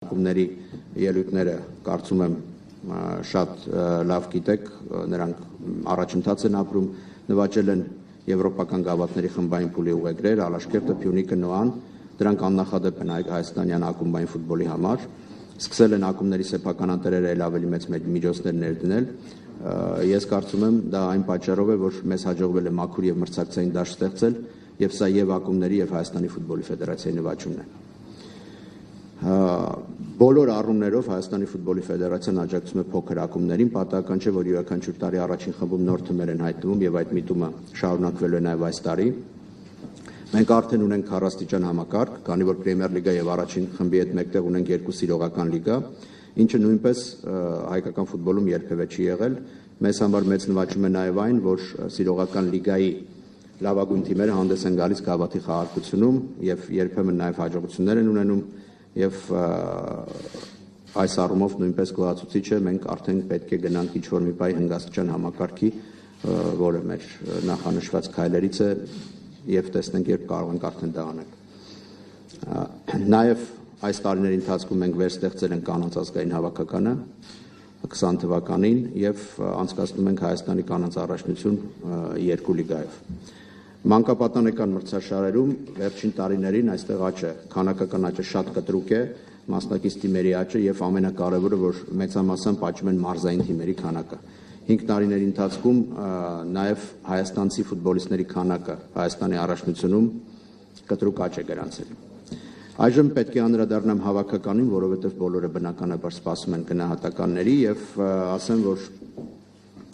Ակումբների ելույթները կարծում եմ շատ լավ գիտեք, նրանք առաջընթաց են ապրում, նվաճել են եվրոպական գավաթների խմբային փուլի ուղեգրեր, Ալաշկերտը, Փյունիկը, Նոան, դրանք աննախադեպ են հայաստանյան ակումբային ֆուտբոլի համար, սկսել են ակումբների սեփական անտերերը ել ավելի մեծ միջոցներ ներդնել, ես կարծում եմ դա այն պատճառով է, որ մեզ հաջողվել է մաքուր եւ մրցակցային դաշտ ստեղծել, եւ սա եւ ակումբների եւ Հայաստանի ֆուտբոլի ֆեդերացիայի նվաճումն է։ Բոլոր առումներով Հայաստանի ֆուտբոլի ֆեդերացիան աջակցում է փոքր ակումբներին, պատահական չէ, որ յուրաքանչյուր տարի առաջին խմբում նոր թմեր են հայտնվում եւ այդ միտումը շարունակվելու է նաեւ այս տարի։ Մենք արդեն ունենք 4 աստիճան համակարգ, քանի որ Պրեմիեր լիգա եւ առաջին խմբի հետ մեկտեղ ունենք 2 սիրողական լիգա, ինչը նույնպես հայկական ֆուտբոլում երբևէ չի եղել։ Մեզ համար մեծ նվաճում է նաեւ այն, որ սիրողական լիգայի լավագույն թիմերը հանդես են գալիս գավաթի խաղարկությունում եւ երբեմն նաեւ հաջողություններ են ունենում եւ այս առումով նույնպես գոհացուցիչ է, մենք արդեն պետք է գնանք ինչ-որ մի բայ հնգաստիճան համակարգի, որը մեր նախանշված քայլերից է եւ տեսնենք, երբ կարող ենք արդեն դա անել։ Նաեւ այս տարիների ընթացքում մենք վերստեղծել ենք կանանց ազգային հավաքականը 20 թվականին եւ անցկացնում ենք Հայաստանի կանանց առաջնություն 2 լիգայով։ Մանկապատանեկան մրցաշարերում վերջին տարիներին այստեղ աճը, քանակական աճը շատ կտրուկ է, մասնակից թիմերի աճը եւ ամենակարևորը, որ մեծամասամբ աճում են մարզային թիմերի քանակը։ 5 տարիների ընթացքում նաեւ հայաստանցի ֆուտբոլիստների քանակը Հայաստանի առաջնությունում կտրուկ աճ է գրանցել։ Այժմ պետք է անդրադառնամ հավաքականին, որովհետեւ բոլորը բնականաբար սպասում են գնահատականների եւ ասեմ, որ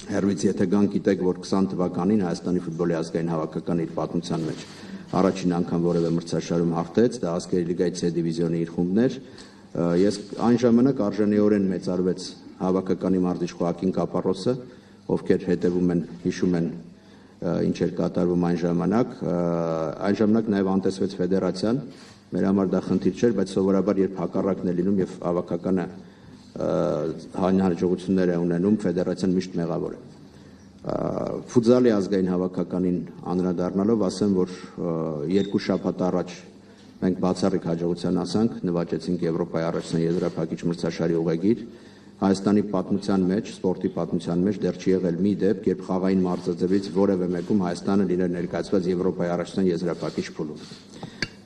հերվից եթե գանք գիտեք, որ 20 թվականին Հայաստանի ֆուտբոլի ազգային հավաքականը իր պատմության մեջ առաջին անգամ որևէ մրցաշարում հաղթեց, դա ազգերի լիգայի C դիվիզիոնի իր խումբն էր։ Ես այն ժամանակ արժանիորեն մեծարվեց հավաքականի մարզիչ Խոակին Կապարոսը, ովքեր հետևում են, հիշում են ինչ էր կատարվում այն ժամանակ նաև անտեսվեց ֆեդերացիան, մեր համար դա խնդիր չէր, բայց սովորաբար երբ հակառակն է լինում եւ հավաքականը հանրահաջողություններ է ունենում, ֆեդերացիան միշտ մեղավոր է։ Ֆուտզալի ազգային հավաքականին անդրադառնալով ասեմ, որ 2 շաբաթ առաջ մենք բացառիկ հաջողության հասանք, նվաճեցինք Եվրոպայի առաջին եզրափակիչ մրցաշարի ուղեգիր։ Հայաստանի պատմության մեջ, սպորտի պատմության մեջ դեռ չի եղել մի դեպք, երբ խաղային մարզաձևից որևէ մեկում Հայաստանը լիներ ներկայացված Եվրոպայի առաջին եզրափակիչ փուլում։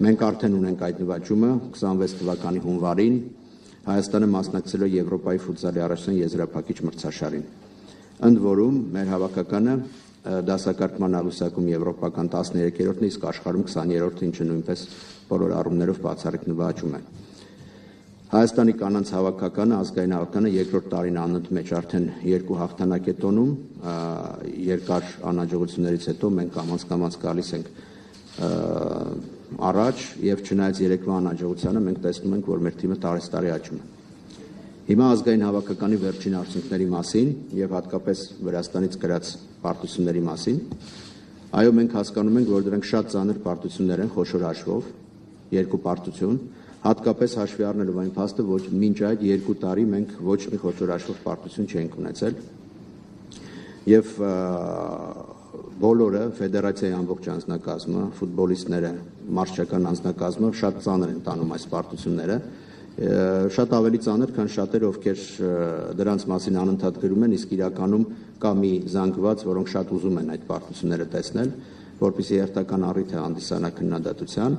Մենք արդեն ունենք այդ նվաճումը 26 թվականի հունվարին Հայաստանը մասնակցել է Եվրոպայի ֆուտզալի առաջին եզրափակիչ մրցաշարին։ Ընդ որում մեր հավաքականը դասակարգման աղյուսակում եվրոպական 13-րդն է, իսկ աշխարհում 20-րդը, ինչը նույնպես բոլոր առումներով բացառիկ նվաճում է։ Հայաստանի կանանց հավաքականը, ազգային հավաքականը երկրորդ տարին անընդմեջ մեջ արդեն 2 հաղթանակ է տոնում, երկար անհաջողություններից հետո մենք կամաց գալիս ենք առաջ եւ չնայած երեկվա անհաջողությանը մենք տեսնում ենք, որ մեր թիմը տարեստարի աճում է։ Հիմա ազգային հավաքականի վերջին արդյունքների մասին եւ հատկապես Վրաստանից գրած պարտությունների մասին, այո, մենք հասկանում ենք, որ դրանք շատ ծանր պարտություններ են, խոշոր հաշվով, 2 պարտություն, հատկապես հաշվի առնելով այն փաստը, որ մինչ այդ 2 տարի մենք ոչ մի խոշոր հաշվով պարտություն չենք ունեցել եւ բոլորը ֆեդերացիայի ամբողջ անձնակազմը, ֆուտբոլիստները, մարզչական անձնակազմը շատ ծանր են տանում այս պարտությունները, շատ ավելի ծանր, քան շատերը, ովքեր դրանց մասին անընդհատ գրում են, իսկ իրականում կա մի զանգված, որոնք շատ ուզում են այդ պարտությունները տեսնել, որպեսզի հերթական առիթ հանդիսանա քննադատության։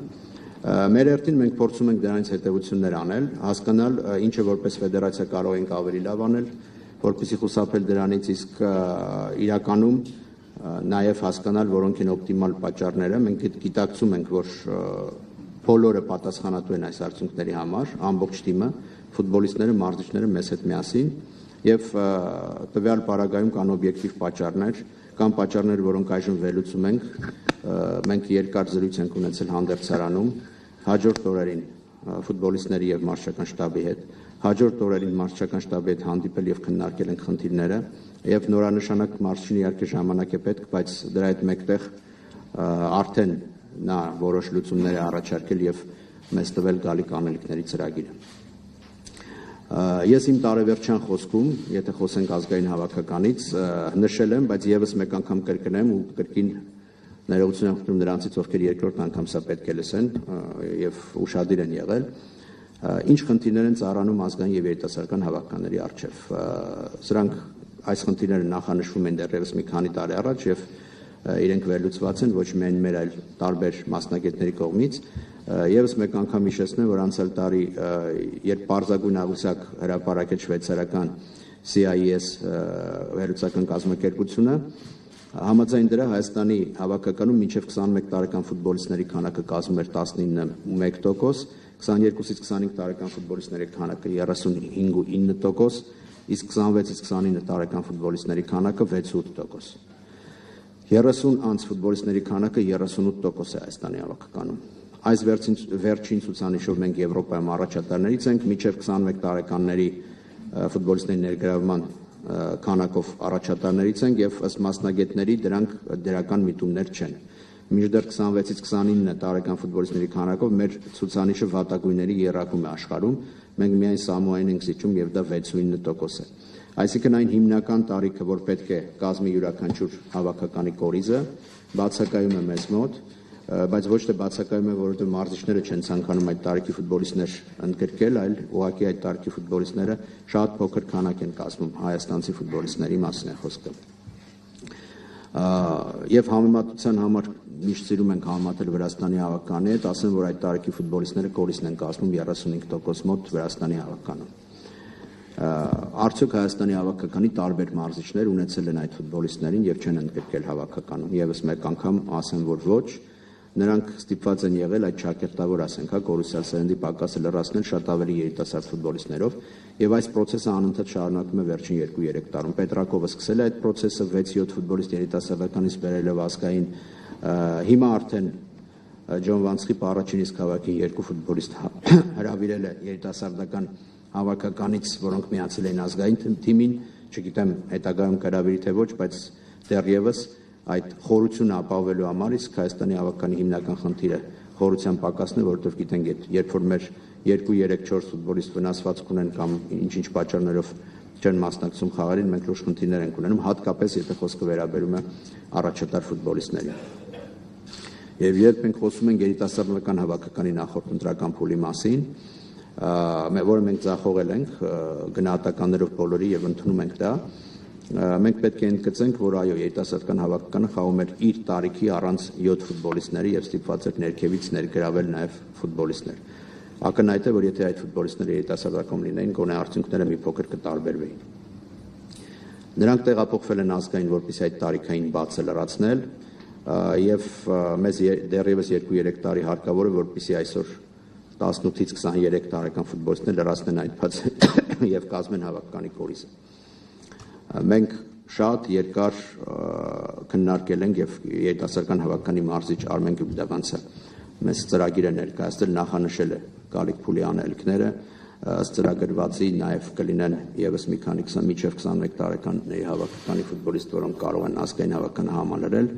Մեր հերթին մենք փորձում ենք դրանից հետևություններ անել, հասկանալ ինչը որպես ֆեդերացիա կարող ենք ավելի լավ անել, որպեսզի խուսափել դրանից, իսկ իրականում նաև հասկանալ, որոնք են օպտիմալ պատճառները։ Մենք գիտակցում ենք, որ բոլորը պատասխանատու են այս արդյունքների համար, ամբողջ թիմը, ֆուտբոլիստները, մարզիչները մեզ հետ միասին, եւ տվյալ պարագայում կան օբյեկտիվ պատճառներ, կան պատճառներ, որոնք այժմ վերլուծում ենք, մենք երկար զրույց ենք ունեցել հանդերձարանում, հաջորդ օրերին ֆուտբոլիստների եւ մարզչական շտաբի հետ, հաջորդ օրերին մարզչական շտաբի հետ հանդիպել եւ քննարկել ենք խնդիրները, եւ նորանշանակ մարզչին իհարկե ժամանակ է պետք, բայց դրա հետ մեկտեղ արդեն նա որոշ լուծումներ է առաջարկել եւ մեզ տվել գալիք անելիքների ծրագիրը։ Ես իմ տարեվերջյան խոսքում, եթե խոսենք ազգային հավաքականից, նշել եմ, բայց եւս մեկ անգամ կրկնեմ ու կրկին ներողություն եմ խնդրում նրանցից, ովքեր երկրորդ անգամ սա պետք է լսեն եւ ուշադիր են եղել, Ինչ խնդիրներ են ծառանում ազգային եւ երիտասարդական հավաքականների առջեւ։ Սրանք այս խնդիրները նախանշվում են դեռևս մի քանի տարի առաջ եւ իրենք վերլուծված են ոչ միայն մեր, այլ տարբեր մասնագետների կողմից։ Եվս մեկ անգամ հիշեցնեմ, որ անցյալ տարի, երբ պարզագույն աղյուսակ հրապարակեց շվեյցարական CIES վերլուծական կազմակերպությունը, համաձայն դրա Հայաստանի հավաքականում մինչև 21 տարեկան ֆուտբոլիստների քանակը կազմում էր 19.1%, 22-ից 25 տարեկան ֆուտբոլիստների քանակը 35.9%, իսկ 26-ից 29 տարեկան ֆուտբոլիստների քանակը 6.8%։ 30 անց ֆուտբոլիստների քանակը 38% է Հայաստանի հավաքականում։ Այս վերջին ցուցանիշով մենք Եվրոպայում առաջատարներից ենք, մինչև 21 տարեկանների ֆուտբոլիստների ներգրավման քանակով առաջատարներից ենք եւ ըստ մասնագետների դրանք դրական միտումներ չեն։ Մինչդեռ 26-ից 29 տարեկան ֆուտբոլիստների քանակով մեր ցուցանիշը վատագույնների եռակում է աշխարհում, մենք միայն Սամոային ենք զիջում եւ դա 6.9% է։ Այսինքն այն հիմնական տարիքը, որ պետք է կազմի յուրաքանչյուր հավաքականի կորիզը, բացակայում է մեզ մոտ, բայց ոչ թե բացակայում է, որովհետեւ մարզիչները չեն ցանկանում այդ տարիքի ֆուտբոլիստներ ընդգրկել, այլ ուղղակի այդ տարիքի ֆուտբոլիստները շատ փոքր քանակ են կազմում հայաստանցի ֆուտբոլիստների մասին է խոսքը։ Եվ համեմատության համար միշտ սիրում ենք համեմատել Վրաստանի հավաքականի հետ, ասեմ, որ այդ տարիքի ֆուտբոլիստները կորիզն են կազմում 35% մոտ Վրաստանի հավաքականում։ Արդյոք Հայաստանի հավաքականի տարբեր մարզիչներ ունեցել են այդ ֆուտբոլիստներին եւ չեն ընդգրկել հավաքականում։ Եվս մեկ անգամ ասեմ, որ ոչ, նրանք ստիպված են եղել այդ շակերտավոր, ասենք, կորուսյալ սերնդի պակասը լրացնել շատ ավելի երիտասարդ ֆուտբոլիստներով, եւ այս process-ը անընդհատ շարունակվում է վերջին 2-3 տարում։ Պետրակովը սկսել է այդ process-ը 6-7 ֆուտբոլիստ երիտասարդականից բերելով ազգային, հիմա արդեն Ջոն Վանցխիպը առաջին իսկ հավաքի 2 ֆուտբոլիստ հրավիրել է երիտասարդական հավաքականից, որոնք միացել էին ազգային թիմին, չգիտեմ հետագայում կհրավիրի թե ոչ, բայց դեռևս այդ խորությունը ապահովելու համար իսկ Հայաստանի հավաքականի հիմնական խնդիրը խորության պակասն է, որովհետև գիտենք, երբ որ մեր 2-3-4 ֆուտբոլիստ վնասվածք ունեն կամ ինչ-ինչ պատճառներով չեն մասնակցում խաղերին, մենք լուրջ խնդիրներ ենք ունենում, հատկապես եթե խոսքը վերաբերում է առաջատար ֆուտբոլիստներին։ Եվ երբ մենք խոսում ենք երիտասարդական հավաքականի նախորդ ընտրական փուլի մասին, որը մենք ձախողել ենք գնահատականներով բոլորի եւ ընդունում ենք դա, մենք պետք է ընդգծենք, որ այո, երիտասարդական հավաքականը խաղում էր իր տարիքի առանց 7 ֆուտբոլիստների եւ ստիպված էր ներքևից ներգրավել նաեւ ֆուտբոլիստներ։ Ակնհայտ է, որ եթե այդ ֆուտբոլիստները երիտասարդական լինեին, գոնե արդյունքները մի փոքր կտարբերվեին։ Նրանք տեղափոխվել են ազգային, որպեսզի այդ տարիքային բացը լրացնել եւ մեզ դեռևս 2-3 տարի հարկավոր է, որպեսզի այսօր 18-ից 23 տարեկան ֆուտբոլիստներ լրացնեն այդ բացը եւ կազմեն հավաքականի կորիզը։ Մենք շատ երկար քննարկել ենք եւ երիտասարդական հավաքականի մարզիչ Արմեն Գյուբդավանցը մեծ ծրագիր է ներկայացրել, նախանշել է գալիք փուլի անելիքները, ըստ ծրագրվածի նաեւ կլինեն եւս մի քանի 20 մինչեւ 21 տարեկանների հավաքականի ֆուտբոլիստ, որոնք կարող են ազգային հավաքականը համալրել։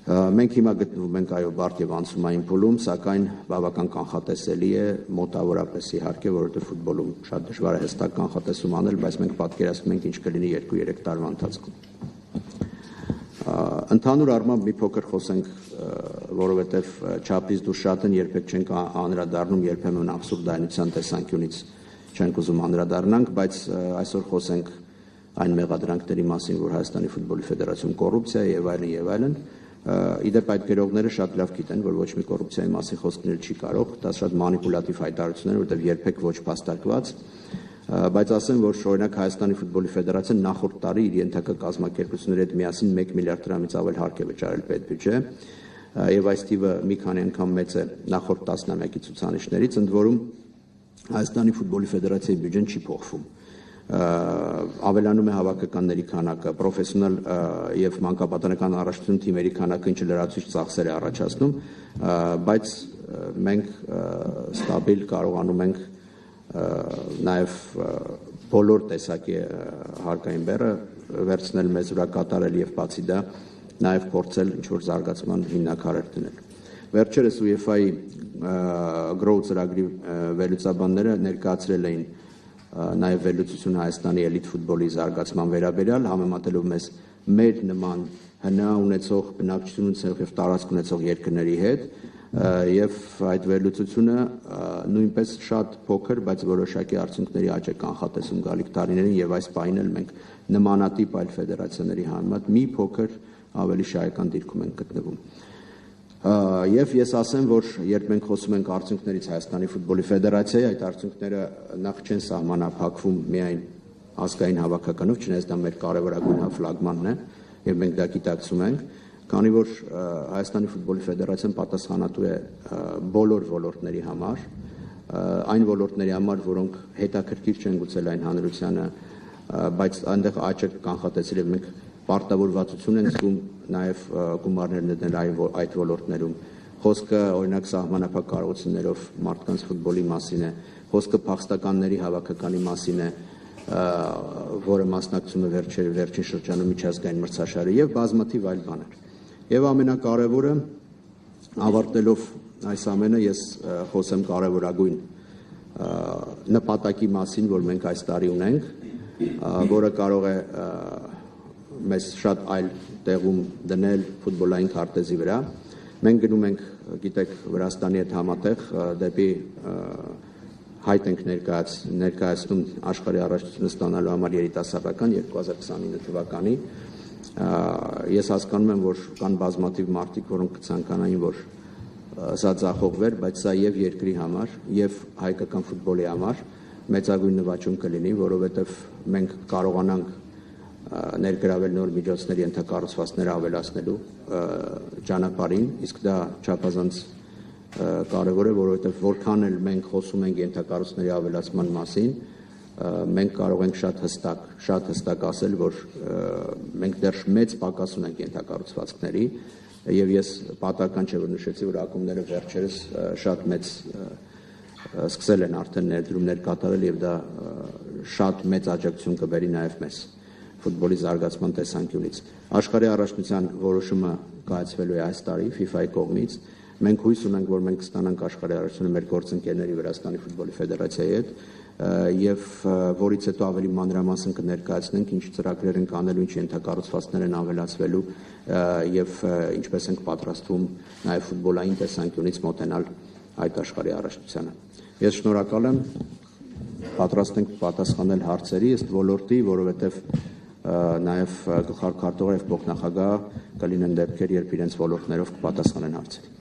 Մենք հիմա գտնվում ենք այո բարդ եւ անցումային փուլում, սակայն բավական կանխատեսելի է մոտավորապես իհարկե, որովհետեւ ֆուտբոլում շատ դժվար է հստակ կանխատեսում անել, բայց մենք պատկերացնում ենք ինչ կլինի 2-3 տարվա ընթացքում։ Ընդհանուր առմամբ մի փոքր խոսենք, որովհետեւ չափից դուրս շատ են, երբեք չենք անդրադառնում, երբեմն աբսուրդայնության տեսանկյունից չենք ուզում անդրադառնանք, բայց այսօր խոսենք այն մեղադրանքների մասին, որ Հայաստանի ֆուտբոլի ֆեդերացիոն կոռուպցիա է եւ այլն եւ այլն։ Իդեպ այդ գրողները շատ լավ գիտեն, որ ոչ մի կոռուպցիայի մասին խոսք լինել չի կարող, դա շատ մանիպուլատիվ հայտարարություններ են, որտեղ երբեք ոչ փաստարկված, բայց ասեմ, որ օրինակ Հայաստանի ֆուտբոլի ֆեդերացիան նախորդ տարի իր ենթակա կազմակերպությունների հետ միասին 1 միլիարդ դրամից ավել հարկ է վճարել պետբյուջե, եւ այս թիվը մի քանի անգամ մեծ է նախորդ տասնամյակի ցուցանիշներից, ընդ որում Հայաստանի ֆուտբոլի ֆեդերացիայի բյուջեն չի փոխվում։ Ավելանում է հավաքականների քանակը, պրոֆեսիոնալ եւ մանկապատանեկան առաջնություն թիմերի քանակը, ինչը լրացուցիչ ծախսեր է առաջացնում, բայց մենք ստաբիլ կարողանում ենք նաեւ բոլոր տեսակի հարկային բեռը վերցնել մեզ վրա կատարել եւ բացի դա նաեւ փորձել ինչ որ զարգացման հիմնակարեր դնել։ Վերջերս UEFA-ի Grow ծրագրի վերլուծաբանները ներկայացրել էին նաև վերլուծություն Հայաստանի էլիտ ֆուտբոլի զարգացման վերաբերյալ, համեմատելով մեզ մեր նման հնա ունեցող, բնակչություն ունեցող եւ տարածք ունեցող երկրների հետ, եւ այդ վերլուծությունը նույնպես շատ փոքր, բայց որոշակի արդյունքների աճ է կանխատեսում գալիք տարիներին եւ այս պահին էլ մենք նմանատիպ այլ ֆեդերացիաների համեմատ մի փոքր ավելի շահեկան դիրքում ենք գտնվում։ Եվ ես ասեմ, որ երբ մենք խոսում ենք արդյունքներից Հայաստանի ֆուտբոլի ֆեդերացիայի, այդ արդյունքները նախ չեն սահմանափակվում միայն ազգային հավաքականով, չնայած դա մեր կարևորագույն ֆլագմանն է եւ մենք դա գիտակցում ենք, քանի որ Հայաստանի ֆուտբոլի ֆեդերացիան պատասխանատու է բոլոր ոլորտների համար, այն ոլորտների համար, որոնք հետաքրքիր չեն գուցե այն հանրությանը, բայց այնտեղ աճը կանխատեսել եւ մենք պարտավորվածություն են զգում նաեւ գումարներ ներդնել այդ ոլորտներում։ Խոսքը օրինակ սահմանափակ կարողություններով մարդկանց ֆուտբոլի մասին է, խոսքը փախստականների հավաքականի մասին է, որը մասնակցում է վերջին շրջանում միջազգային մրցաշարը եւ բազմաթիվ այլ բաներ։ Եվ ամենակարևորը, ավարտելով այս ամենը, ես խոսեմ կարևորագույն նպատակի մասին, որ մենք այս տարի ունենք, որը կարող է մեզ շատ այլ տեղում դնել ֆուտբոլային քարտեզի վրա։ Մենք գնում ենք, գիտեք, Վրաստանի հետ համատեղ դեպի հայտ ենք ներկայացնում աշխարհի առաջնությունը ստանալու համար երիտասարդական 2029 թվականի։ Ես հասկանում եմ, որ կան բազմաթիվ մարդիկ, որոնք կցանկանային, որ սա ձախողվեր, բայց սա եւ երկրի համար, եւ հայկական ֆուտբոլի համար մեծագույն նվաճում կլինի, որովհետեւ մենք կարողանանք ներգրավել նոր միջոցների ենթակառուցվածքները ավելացնելու ճանապարհին, իսկ դա չափազանց կարևոր է, որովհետեւ որքան էլ մենք խոսում ենք ենթակառուցվածքների ավելացման մասին, մենք կարող ենք շատ հստակ ասել, որ մենք դեռ մեծ պակաս ունենք ենթակառուցվածքների եւ ես պատահական չէ որ նշեցի, որ ակումբները վերջերս շատ մեծ սկսել են արդեն ներդրումներ կատարել եւ դա շատ մեծ աջակցություն կբերի նաեւ մեզ ֆուտբոլի զարգացման տեսանկյունից։ Աշխարհի առաջնության որոշումը կայացվելու է այս տարի FIFA-ի կողմից։ Մենք հույս ունենք, որ մենք կստանանք աշխարհի առաջնությունը մեր գործընկերների Վրաստանի ֆուտբոլի ֆեդերացիայի հետ եւ որից հետո ավելի մանրամասն կներկայացնենք ինչ ծրագրեր ենք անելու, ինչ ենթակառուցվածքներ են ավելացվելու եւ ինչպես ենք պատրաստվում նաեւ ֆուտբոլային տեսանկյունից մոտենալ այդ աշխարհի առաջնությանը։ Ես շնորհակալ եմ, պատրաստ ենք պատասխանել հարցերի ըստ ոլորտի, որովհետեւ նաեւ գլխավոր քարտուղար եւ փոխնախագահ կլինեն դեպքեր, երբ իրենց ոլորտներով կպատասխանեն հարցերի։